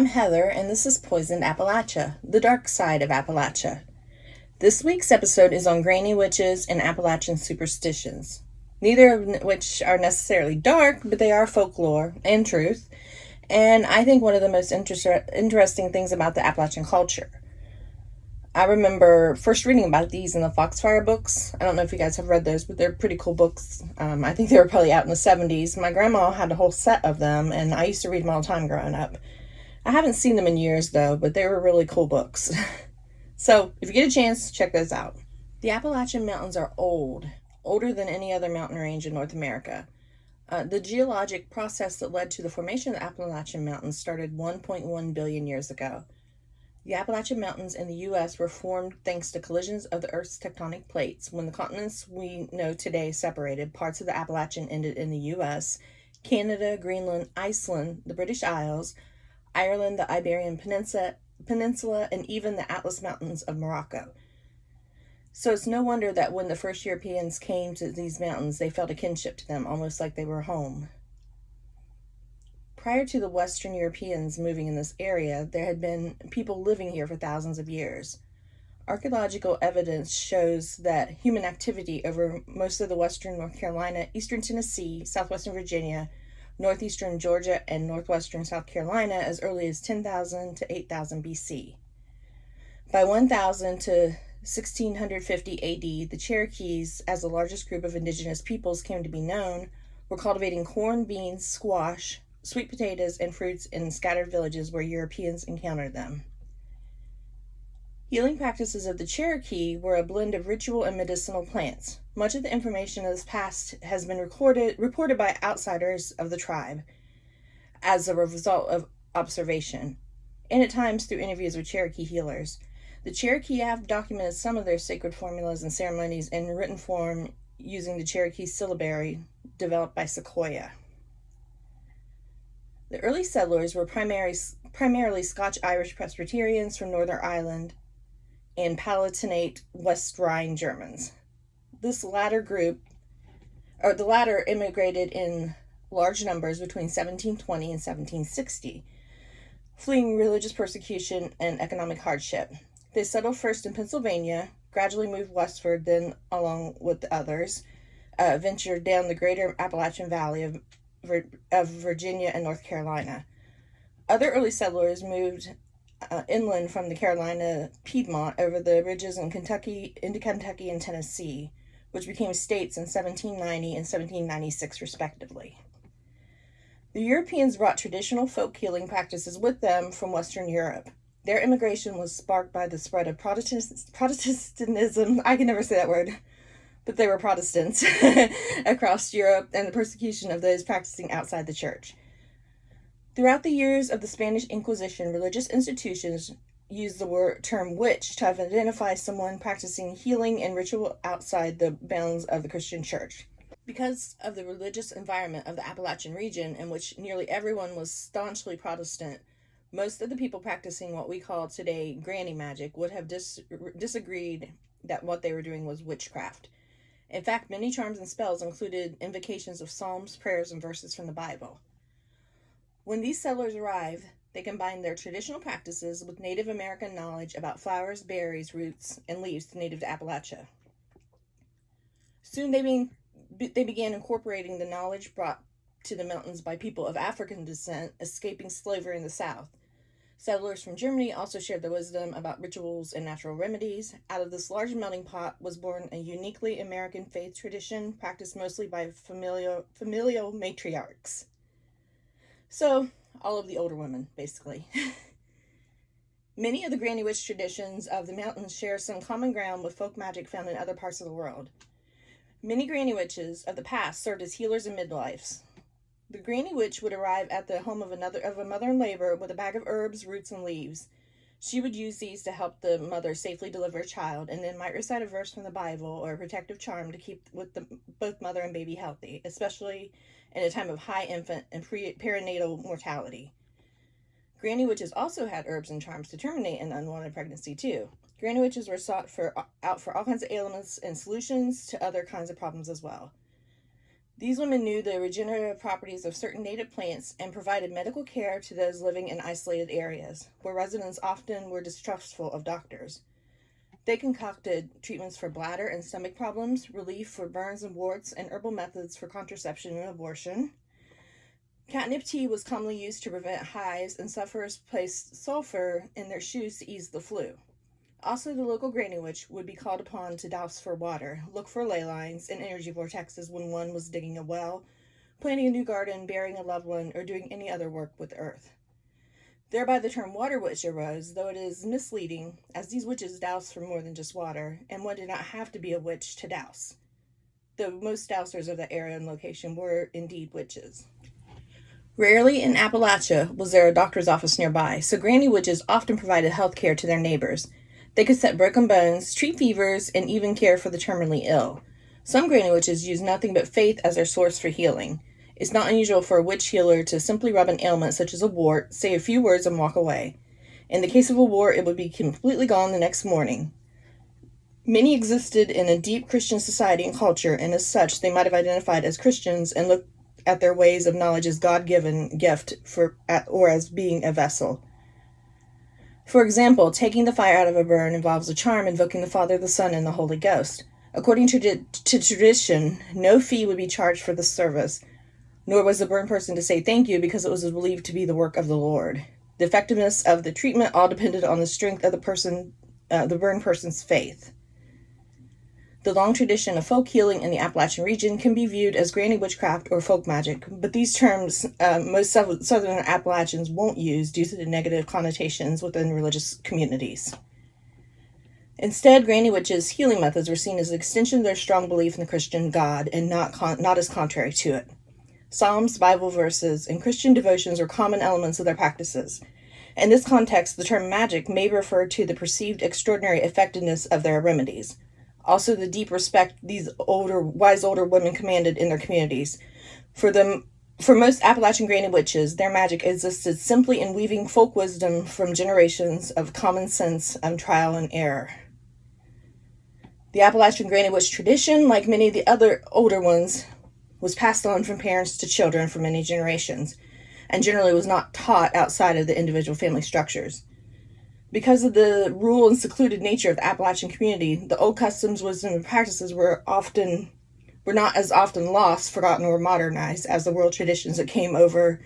Heather, and this is Poisoned Appalachia, the dark side of Appalachia. This week's episode is on granny witches and Appalachian superstitions, neither of which are necessarily dark, but they are folklore and truth, and I think one of the most interesting things about the Appalachian culture. I remember first reading about these in the Foxfire books. I don't know if you guys have read those, but they're pretty cool books. I think they were probably out in the 70s. My grandma had a whole set of them, and I used to read them all the time growing up. I haven't seen them in years, though, but they were really cool books. So, if you get a chance, check those out. The Appalachian Mountains are old, older than any other mountain range in North America. The geologic process that led to the formation of the Appalachian Mountains started 1.1 billion years ago. The Appalachian Mountains in the U.S. were formed thanks to collisions of the Earth's tectonic plates. When the continents we know today separated, parts of the Appalachian ended in the U.S., Canada, Greenland, Iceland, the British Isles, Ireland, the Iberian Peninsula, and even the Atlas Mountains of Morocco. So it's no wonder that when the first Europeans came to these mountains, they felt a kinship to them, almost like they were home. Prior to the Western Europeans moving in this area, there had been people living here for thousands of years. Archaeological evidence shows that human activity over most of the western North Carolina, eastern Tennessee, southwestern Virginia, northeastern Georgia, and northwestern South Carolina as early as 10,000 to 8,000 BC. By 1000 to 1650 AD, the Cherokees, as the largest group of indigenous peoples came to be known, were cultivating corn, beans, squash, sweet potatoes, and fruits in scattered villages where Europeans encountered them. Healing practices of the Cherokee were a blend of ritual and medicinal plants. Much of the information of this past has been reported by outsiders of the tribe as a result of observation, and at times through interviews with Cherokee healers. The Cherokee have documented some of their sacred formulas and ceremonies in written form using the Cherokee syllabary developed by Sequoyah. The early settlers were primarily Scotch-Irish Presbyterians from Northern Ireland and Palatinate West Rhine Germans. The latter immigrated in large numbers between 1720 and 1760, fleeing religious persecution and economic hardship. They settled first in Pennsylvania, gradually moved westward, then, along with the others, ventured down the greater Appalachian Valley of Virginia and North Carolina. Other early settlers moved inland from the Carolina Piedmont over the ridges into Kentucky and Tennessee, which became states in 1790 and 1796 respectively. The Europeans brought traditional folk healing practices with them from Western Europe. Their immigration was sparked by the spread of Protestantism, I can never say that word, but they were Protestants, across Europe, and the persecution of those practicing outside the church. Throughout the years of the Spanish Inquisition, religious institutions used the term witch to identify someone practicing healing and ritual outside the bounds of the Christian church. Because of the religious environment of the Appalachian region, in which nearly everyone was staunchly Protestant, most of the people practicing what we call today granny magic would have disagreed that what they were doing was witchcraft. In fact, many charms and spells included invocations of psalms, prayers, and verses from the Bible. When these settlers arrived, they combined their traditional practices with Native American knowledge about flowers, berries, roots, and leaves native to Appalachia. Soon they began incorporating the knowledge brought to the mountains by people of African descent escaping slavery in the South. Settlers from Germany also shared their wisdom about rituals and natural remedies. Out of this large melting pot was born a uniquely American faith tradition practiced mostly by familial matriarchs. So, all of the older women, basically. Many of the Granny Witch traditions of the mountains share some common ground with folk magic found in other parts of the world. Many Granny Witches of the past served as healers and midwives. The Granny Witch would arrive at the home of a mother in labor with a bag of herbs, roots, and leaves. She would use these to help the mother safely deliver a child, and then might recite a verse from the Bible or a protective charm to keep both mother and baby healthy, especially in a time of high infant and perinatal mortality. Granny Witches also had herbs and charms to terminate an unwanted pregnancy, too. Granny Witches were sought out for all kinds of ailments and solutions to other kinds of problems as well. These women knew the regenerative properties of certain native plants and provided medical care to those living in isolated areas, where residents often were distrustful of doctors. They concocted treatments for bladder and stomach problems, relief for burns and warts, and herbal methods for contraception and abortion. Catnip tea was commonly used to prevent hives, and sufferers placed sulfur in their shoes to ease the flu. Also, the local granny witch would be called upon to douse for water, look for ley lines and energy vortexes when one was digging a well, planting a new garden, burying a loved one, or doing any other work with earth. Thereby the term water witch arose, though it is misleading, as these witches doused for more than just water, and one did not have to be a witch to douse. Though most dousers of that area and location were indeed witches. Rarely in Appalachia was there a doctor's office nearby, so granny witches often provided health care to their neighbors. They could set broken bones, treat fevers, and even care for the terminally ill. Some granny witches used nothing but faith as their source for healing. It's not unusual for a witch healer to simply rub an ailment such as a wart, say a few words, and walk away. In the case of a wart, it would be completely gone the next morning. Many existed in a deep Christian society and culture, and as such, they might have identified as Christians and looked at their ways of knowledge as God-given gift or as being a vessel. For example, taking the fire out of a burn involves a charm invoking the Father, the Son, and the Holy Ghost. According to tradition, no fee would be charged for the service, nor was the burned person to say thank you because it was believed to be the work of the Lord. The effectiveness of the treatment all depended on the strength of the burned person's faith. The long tradition of folk healing in the Appalachian region can be viewed as granny witchcraft or folk magic, but these terms most southern Appalachians won't use due to the negative connotations within religious communities. Instead, granny witches' healing methods were seen as an extension of their strong belief in the Christian God and not as contrary to it. Psalms, Bible verses, and Christian devotions are common elements of their practices. In this context, the term magic may refer to the perceived extraordinary effectiveness of their remedies. Also, the deep respect these wise older women commanded in their communities. For most Appalachian granny witches, their magic existed simply in weaving folk wisdom from generations of common sense and trial and error. The Appalachian granny witch tradition, like many of the other older ones, was passed on from parents to children for many generations, and generally was not taught outside of the individual family structures. Because of the rural and secluded nature of the Appalachian community, the old customs, wisdom, and practices were not as often lost, forgotten, or modernized as the world traditions that came over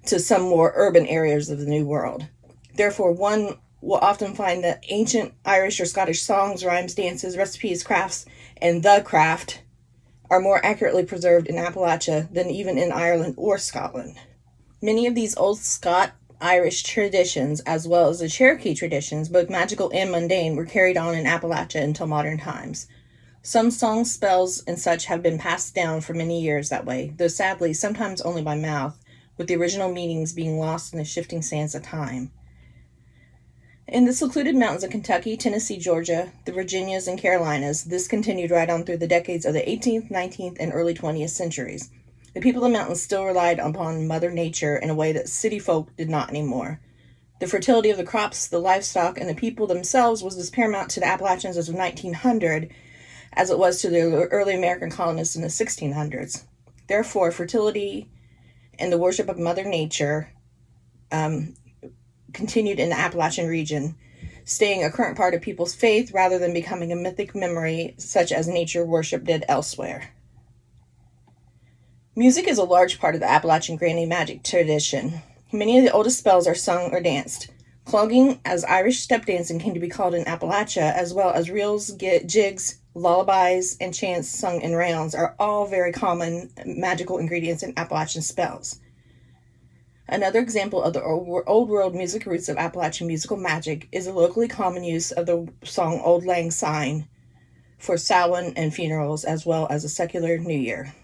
to some more urban areas of the New World. Therefore, one will often find that ancient Irish or Scottish songs, rhymes, dances, recipes, crafts, and the craft are more accurately preserved in Appalachia than even in Ireland or Scotland. Many of these old Irish traditions, as well as the Cherokee traditions, both magical and mundane, were carried on in Appalachia until modern times. Some songs, spells, and such have been passed down for many years that way, though sadly, sometimes only by mouth, with the original meanings being lost in the shifting sands of time. In the secluded mountains of Kentucky, Tennessee, Georgia, the Virginias, and Carolinas, this continued right on through the decades of the 18th, 19th, and early 20th centuries. The people of the mountains still relied upon Mother Nature in a way that city folk did not anymore. The fertility of the crops, the livestock, and the people themselves was as paramount to the Appalachians as of 1900 as it was to the early American colonists in the 1600s. Therefore, fertility and the worship of Mother Nature continued in the Appalachian region, staying a current part of people's faith rather than becoming a mythic memory such as nature worship did elsewhere. Music is a large part of the Appalachian granny magic tradition. Many of the oldest spells are sung or danced. Clogging, as Irish step dancing came to be called in Appalachia, as well as reels, jigs, lullabies, and chants sung in rounds, are all very common magical ingredients in Appalachian spells. Another example of the old world music roots of Appalachian musical magic is the locally common use of the song Auld Lang Syne for Samhain and funerals, as well as a secular New Year.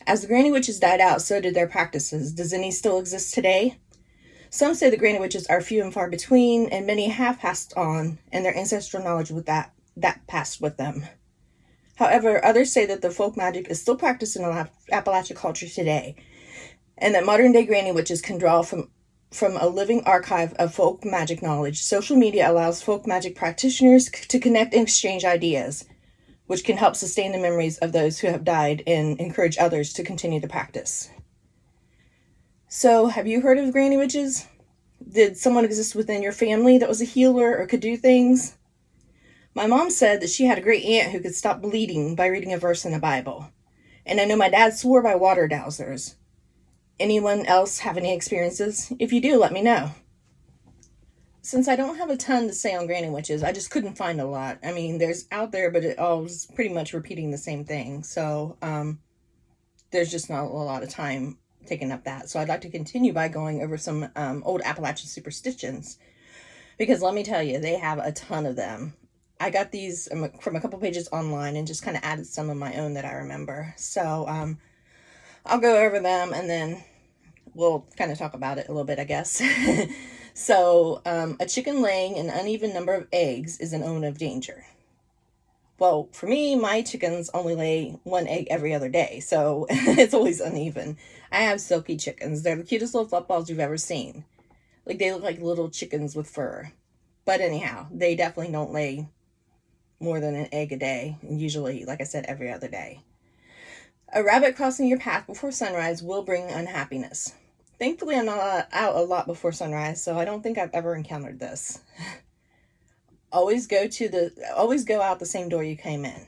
As the granny witches died out, so did their practices. Does any still exist today? Some say the granny witches are few and far between, and many have passed on, and their ancestral knowledge with that passed with them. However, others say that the folk magic is still practiced in Appalachian culture today, and that modern-day granny witches can draw from a living archive of folk magic knowledge. Social media allows folk magic practitioners to connect and exchange ideas. which can help sustain the memories of those who have died and encourage others to continue the practice. So, have you heard of granny witches? Did someone exist within your family that was a healer or could do things? My mom said that she had a great aunt who could stop bleeding by reading a verse in the Bible. And I know my dad swore by water dowsers. Anyone else have any experiences? If you do, let me know. Since I don't have a ton to say on granny witches, I just couldn't find a lot. I mean, there's out there, but it all was pretty much repeating the same thing. So, there's just not a lot of time taking up that. So I'd like to continue by going over some old Appalachian superstitions. Because let me tell you, they have a ton of them. I got these from a couple pages online and just kind of added some of my own that I remember. So, I'll go over them and then we'll kind of talk about it a little bit, I guess. So, a chicken laying an uneven number of eggs is an omen of danger. Well, for me, my chickens only lay one egg every other day, so it's always uneven. I have silky chickens. They're the cutest little footballs you've ever seen. Like, they look like little chickens with fur. But anyhow, they definitely don't lay more than an egg a day, and usually, like I said, every other day. A rabbit crossing your path before sunrise will bring unhappiness. Thankfully, I'm not out a lot before sunrise, so I don't think I've ever encountered this. Always go out the same door you came in.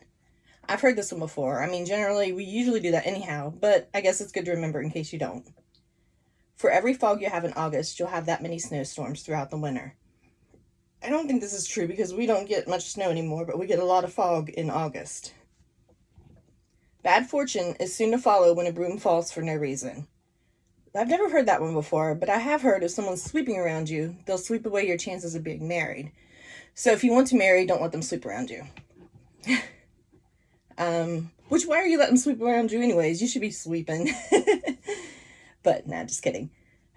I've heard this one before. I mean, generally, we usually do that anyhow, but I guess it's good to remember in case you don't. For every fog you have in August, you'll have that many snowstorms throughout the winter. I don't think this is true because we don't get much snow anymore, but we get a lot of fog in August. Bad fortune is soon to follow when a broom falls for no reason. I've never heard that one before, but I have heard if someone's sweeping around you, they'll sweep away your chances of being married. So if you want to marry, don't let them sweep around you. Why are you letting them sweep around you anyways? You should be sweeping. But nah, just kidding.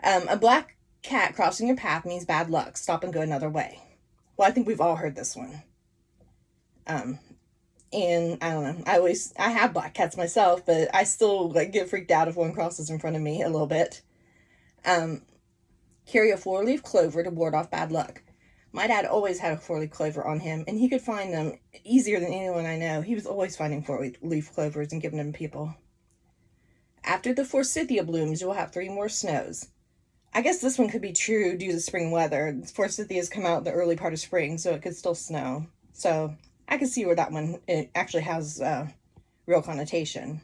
A black cat crossing your path means bad luck. Stop and go another way. Well, I think we've all heard this one. And I don't know, I have black cats myself, but I still get freaked out if one crosses in front of me a little bit. Carry a 4-leaf clover to ward off bad luck. My dad always had a 4-leaf clover on him, and he could find them easier than anyone I know. He was always finding 4-leaf clovers and giving them to people. After the forsythia blooms, you'll have 3 more snows. I guess this one could be true due to spring weather. Forsythias come out the early part of spring, so it could still snow. So I can see where that one actually has real connotation.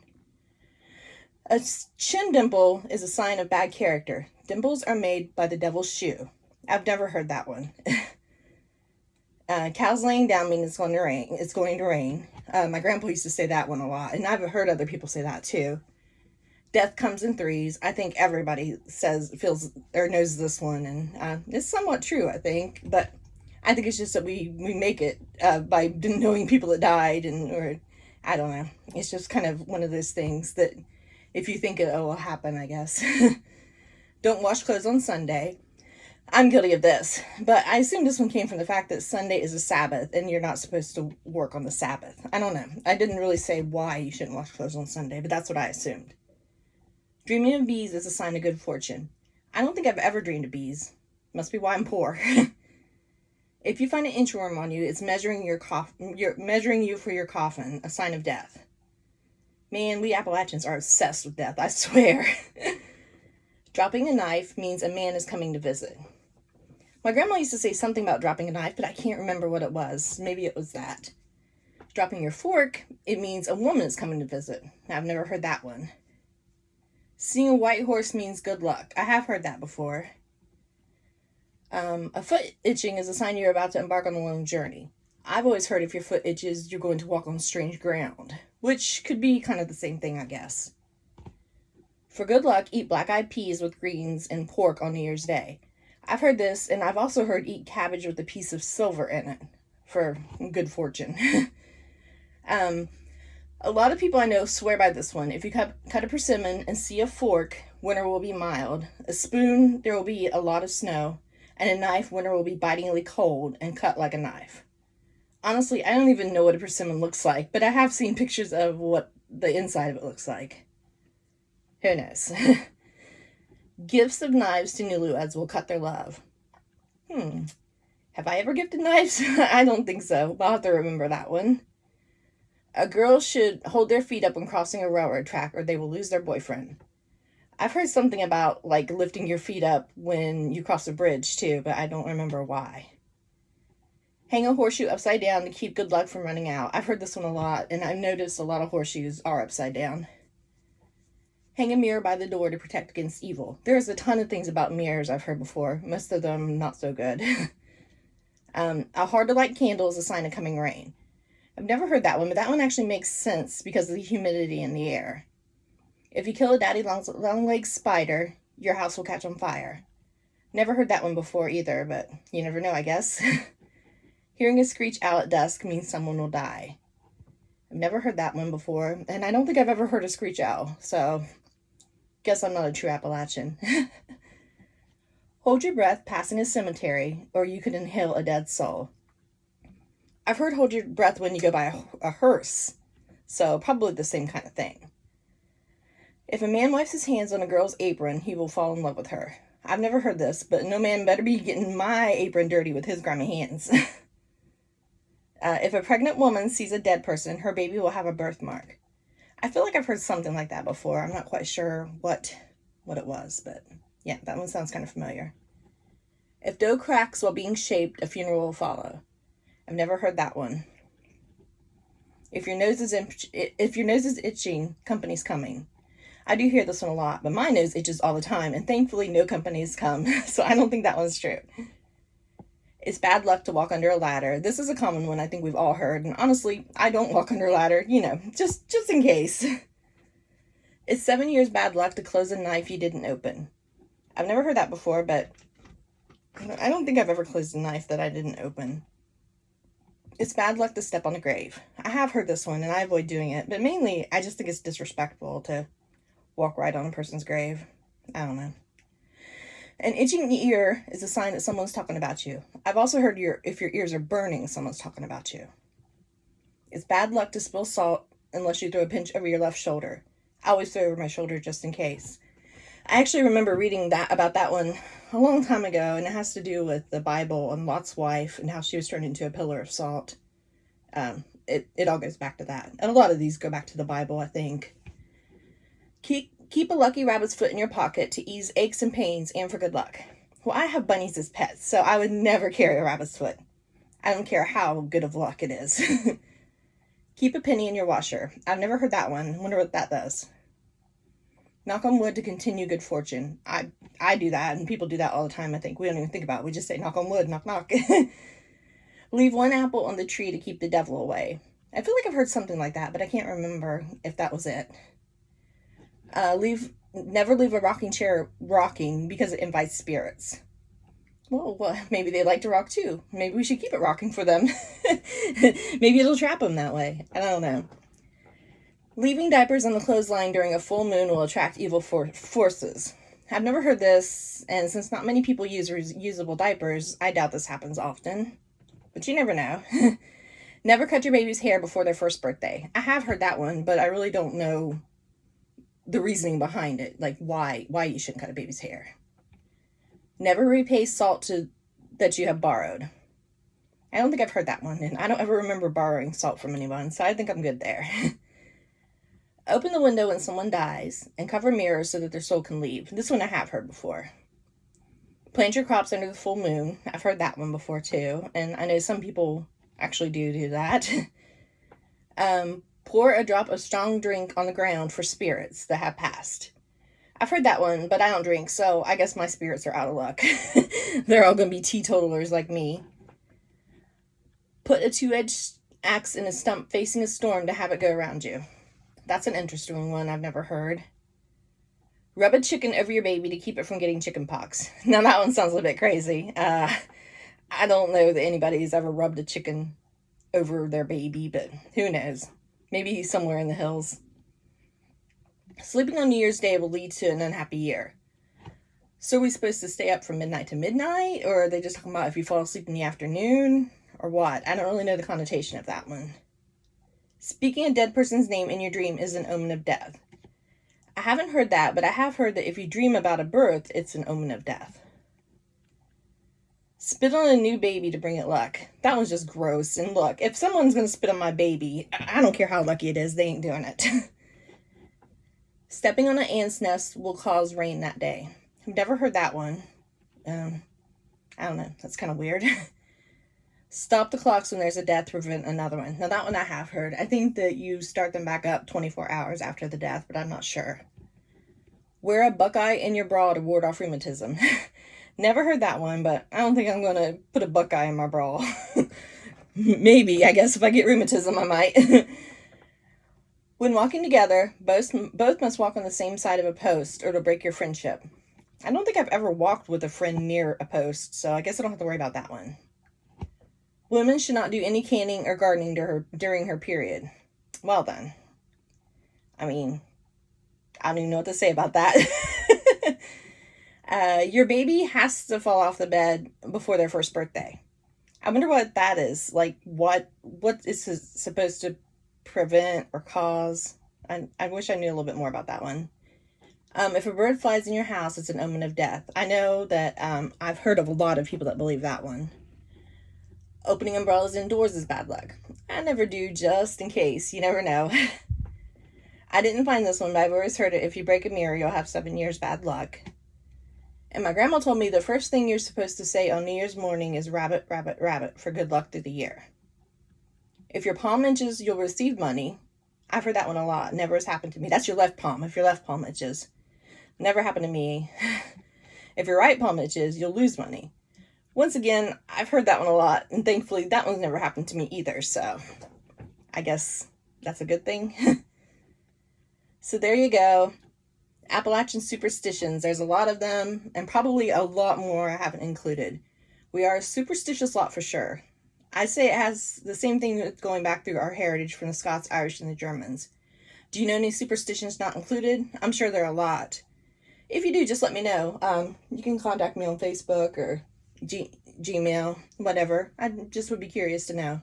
A chin dimple is a sign of bad character. Dimples are made by the devil's shoe. I've never heard that one. Cows laying down means it's going to rain. It's going to rain. My grandpa used to say that one a lot, and I've heard other people say that too. Death comes in threes. I think everybody feels or knows this one, and it's somewhat true, I think. But I think it's just that we make it by knowing people that died, or I don't know. It's just kind of one of those things that if you think it will happen, I guess. Don't wash clothes on Sunday. I'm guilty of this, but I assume this one came from the fact that Sunday is a Sabbath and you're not supposed to work on the Sabbath. I don't know. I didn't really say why you shouldn't wash clothes on Sunday, but that's what I assumed. Dreaming of bees is a sign of good fortune. I don't think I've ever dreamed of bees. Must be why I'm poor. If you find an inchworm on you, it's measuring you for your coffin, a sign of death. Man, we Appalachians are obsessed with death, I swear. Dropping a knife means a man is coming to visit. My grandma used to say something about dropping a knife, but I can't remember what it was. Maybe it was that. Dropping your fork, it means a woman is coming to visit. I've never heard that one. Seeing a white horse means good luck. I have heard that before. A foot itching is a sign you're about to embark on a long journey. I've always heard if your foot itches, you're going to walk on strange ground, which could be kind of the same thing, I guess. For good luck, eat black-eyed peas with greens and pork on New Year's Day. I've heard this, and I've also heard eat cabbage with a piece of silver in it for good fortune. A lot of people I know swear by this one. If you cut a persimmon and see a fork, winter will be mild. A spoon, there will be a lot of snow. And a knife, winter will be bitingly cold and cut like a knife. Honestly, I don't even know what a persimmon looks like, but I have seen pictures of what the inside of it looks like. Who knows? Gifts of knives to newlyweds will cut their love. Have I ever gifted knives? I don't think so. I'll have to remember that one. A girl should hold their feet up when crossing a railroad track or they will lose their boyfriend. I've heard something about, like, lifting your feet up when you cross a bridge, too, but I don't remember why. Hang a horseshoe upside down to keep good luck from running out. I've heard this one a lot, and I've noticed a lot of horseshoes are upside down. Hang a mirror by the door to protect against evil. There's a ton of things about mirrors I've heard before. Most of them not so good. A hard to light candle is a sign of coming rain. I've never heard that one, but that one actually makes sense because of the humidity in the air. If you kill a daddy long-legged spider, your house will catch on fire. Never heard that one before either, but you never know, I guess. Hearing a screech owl at dusk means someone will die. I've never heard that one before, and I don't think I've ever heard a screech owl, so guess I'm not a true Appalachian. Hold your breath passing a cemetery, or you could inhale a dead soul. I've heard hold your breath when you go by a hearse, so probably the same kind of thing. If a man wipes his hands on a girl's apron, he will fall in love with her. I've never heard this, but no man better be getting my apron dirty with his grimy hands. If a pregnant woman sees a dead person, her baby will have a birthmark. I feel like I've heard something like that before. I'm not quite sure what it was, but yeah, that one sounds kind of familiar. If dough cracks while being shaped, a funeral will follow. I've never heard that one. If your nose is itching, company's coming. I do hear this one a lot, but my nose itches all the time, and thankfully no companies come, so I don't think that one's true. It's bad luck to walk under a ladder. This is a common one I think we've all heard, and honestly, I don't walk under a ladder, just in case. It's 7 years bad luck to close a knife you didn't open. I've never heard that before, but I don't think I've ever closed a knife that I didn't open. It's bad luck to step on a grave. I have heard this one, and I avoid doing it, but mainly I just think it's disrespectful to walk right on a person's grave. I don't know. An itching ear is a sign that someone's talking about you. I've also heard if your ears are burning, someone's talking about you. It's bad luck to spill salt unless you throw a pinch over your left shoulder. I always throw over my shoulder just in case. I actually remember reading about that one a long time ago, and it has to do with the Bible and Lot's wife and how she was turned into a pillar of salt. It all goes back to that. And a lot of these go back to the Bible, I think. Keep a lucky rabbit's foot in your pocket to ease aches and pains and for good luck. Well, I have bunnies as pets, so I would never carry a rabbit's foot. I don't care how good of luck it is. Keep a penny in your washer. I've never heard that one. I wonder what that does. Knock on wood to continue good fortune. I do that, and people do that all the time, I think. We don't even think about it. We just say knock on wood, knock, knock. Leave one apple on the tree to keep the devil away. I feel like I've heard something like that, but I can't remember if that was it. Never leave a rocking chair rocking because it invites spirits. Well, maybe they like to rock too. Maybe we should keep it rocking for them. Maybe it'll trap them that way. I don't know. Leaving diapers on the clothesline during a full moon will attract evil forces. I've never heard this, and since not many people use reusable diapers, I doubt this happens often. But you never know. Never cut your baby's hair before their first birthday. I have heard that one, but I really don't know the reasoning behind it, like why you shouldn't cut a baby's hair. Never repay salt that you have borrowed. I don't think I've heard that one, and I don't ever remember borrowing salt from anyone, so I think I'm good there. Open the window when someone dies, and cover mirrors so that their soul can leave. This one I have heard before. Plant your crops under the full moon. I've heard that one before too, and I know some people actually do that. Pour a drop of strong drink on the ground for spirits that have passed. I've heard that one, but I don't drink, so I guess my spirits are out of luck. They're all going to be teetotalers like me. Put a two-edged axe in a stump facing a storm to have it go around you. That's an interesting one I've never heard. Rub a chicken over your baby to keep it from getting chicken pox. Now that one sounds a bit crazy. I don't know that anybody's ever rubbed a chicken over their baby, but who knows? Maybe he's somewhere in the hills. Sleeping on New Year's Day will lead to an unhappy year. So are we supposed to stay up from midnight to midnight? Or are they just talking about if you fall asleep in the afternoon? Or what? I don't really know the connotation of that one. Speaking a dead person's name in your dream is an omen of death. I haven't heard that, but I have heard that if you dream about a birth, it's an omen of death. Spit on a new baby to bring it luck. That one's just gross. And look, if someone's going to spit on my baby, I don't care how lucky it is, they ain't doing it. Stepping on an ant's nest will cause rain that day. I've never heard that one. I don't know. That's kind of weird. Stop the clocks when there's a death to prevent another one. Now, that one I have heard. I think that you start them back up 24 hours after the death, but I'm not sure. Wear a buckeye in your bra to ward off rheumatism. Never heard that one, but I don't think I'm going to put a buckeye in my bra. Maybe, I guess, if I get rheumatism, I might. When walking together, both must walk on the same side of a post or it'll break your friendship. I don't think I've ever walked with a friend near a post, so I guess I don't have to worry about that one. Women should not do any canning or gardening during her period. Well then. I mean, I don't even know what to say about that. Your baby has to fall off the bed before their first birthday. I wonder what that is. Like, what is supposed to prevent or cause? I wish I knew a little bit more about that one. If a bird flies in your house, it's an omen of death. I know that I've heard of a lot of people that believe that one. Opening umbrellas indoors is bad luck. I never do, just in case. You never know. I didn't find this one, but I've always heard it. If you break a mirror, you'll have 7 years bad luck. And my grandma told me the first thing you're supposed to say on New Year's morning is rabbit, rabbit, rabbit for good luck through the year. If your palm itches, you'll receive money. I've heard that one a lot. Never has happened to me. That's your left palm, if your left palm itches. Never happened to me. If your right palm itches, you'll lose money. Once again, I've heard that one a lot, and thankfully that one's never happened to me either, so I guess that's a good thing. So there you go. Appalachian superstitions. There's a lot of them, and probably a lot more I haven't included. We are a superstitious lot for sure. I say it has the same thing going back through our heritage from the Scots, Irish, and the Germans. Do you know any superstitions not included? I'm sure there are a lot. If you do, just let me know. You can contact me on Facebook or Gmail, whatever. I just would be curious to know.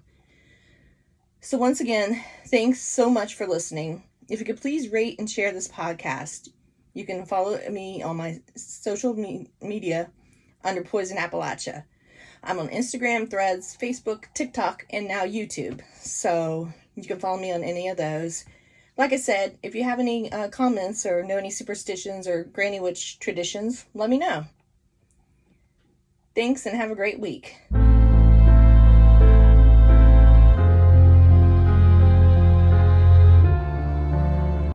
So once again, thanks so much for listening. If you could please rate and share this podcast. You can follow me on my social media under Poison Appalachia. I'm on Instagram, Threads, Facebook, TikTok, and now YouTube. So you can follow me on any of those. Like I said, if you have any comments or know any superstitions or Granny Witch traditions, let me know. Thanks and have a great week.